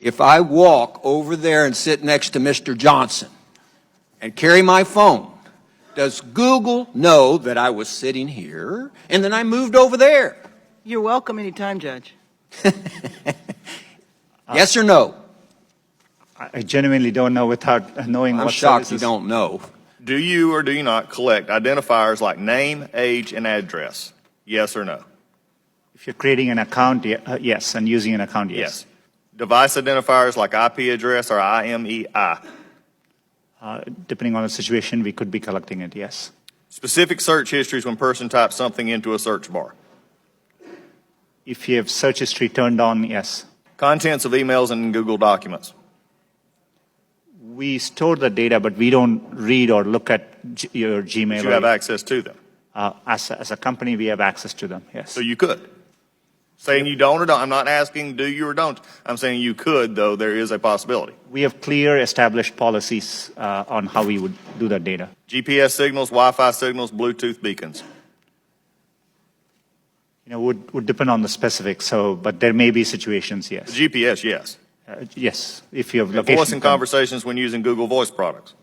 If I walk over there and sit next to Mr. Johnson and carry my phone, does Google know that I was sitting here and then I moved over there? You're welcome anytime, Judge. Yes or no? I genuinely don't know without knowing I'm what shocked services. you don't know. Do you or do you not collect identifiers like name, age, and address? Yes or no? If you're creating an account, yes, and using an account, yes. Device identifiers like IP address or IMEI? Depending on the situation, we could be collecting it, yes. Specific search histories when person types something into a search bar? If you have search history turned on, yes. Contents of emails and Google documents? We store the data, but we don't read or look at your Gmail. But you have access to them? As a company, we have access to them, yes. So you could? Saying you don't or don't? I'm not asking do you or don't. I'm saying you could, though there is a possibility. We have clear established policies on how we would do that data. GPS signals, Wi-Fi signals, Bluetooth beacons? Would depend on the specifics, but there may be situations, yes. The GPS, yes. Yes, if you have location. Voice and conversations when using Google Voice products?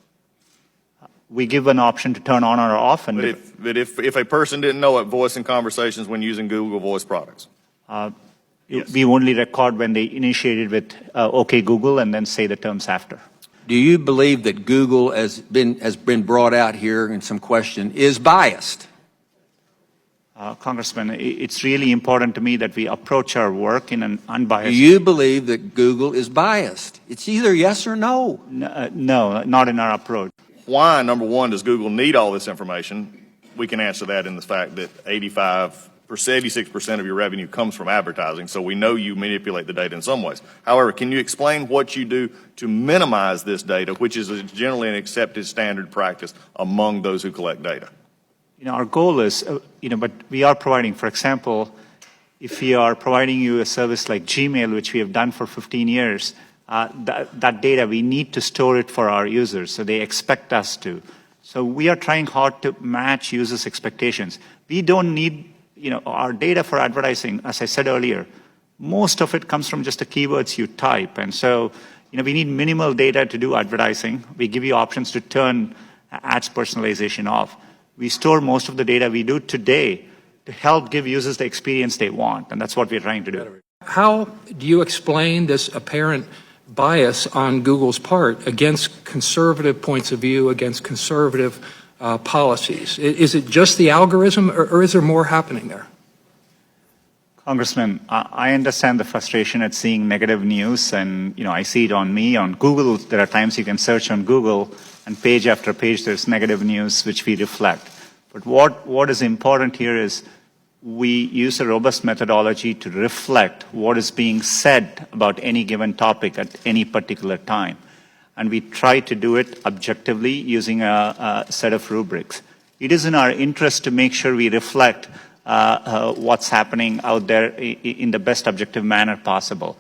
We give an option to turn on or off. And But if a person didn't know it, voice and conversations when using Google Voice products? Yes. We only record when they initiated with OK Google and then say the terms after. Do you believe that Google has been brought out here in some question is biased? Congressman, it's really important to me that we approach our work in an unbiased. Do you believe that Google is biased? It's either yes or no. No, not in our approach. Why, number one, does Google need all this information? We can answer that in the fact that 86% of your revenue comes from advertising, so we know you manipulate the data in some ways. However, can you explain what you do to minimize this data, which is generally an accepted standard practice among those who collect data? Our goal is, but we are providing, for example, if we are providing you a service like Gmail, which we have done for 15 years, that data, we need to store it for our users, so they expect us to. So we are trying hard to match users' expectations. We don't need, our data for advertising, as I said earlier, most of it comes from just the keywords you type. And so, we need minimal data to do advertising. We give you options to turn ads personalization off. We store most of the data we do today to help give users the experience they want, and that's what we're trying to do. How do you explain this apparent bias on Google's part against conservative points of view, against conservative policies? Is it just the algorithm, or is there more happening there? Congressman, I understand the frustration at seeing negative news, and I see it on me. On Google, there are times you can search on Google, and page after page there's negative news which we reflect. But what is important here is we use a robust methodology to reflect what is being said about any given topic at any particular time. And we try to do it objectively using a set of rubrics. It is in our interest to make sure we reflect what's happening out there in the best objective manner possible.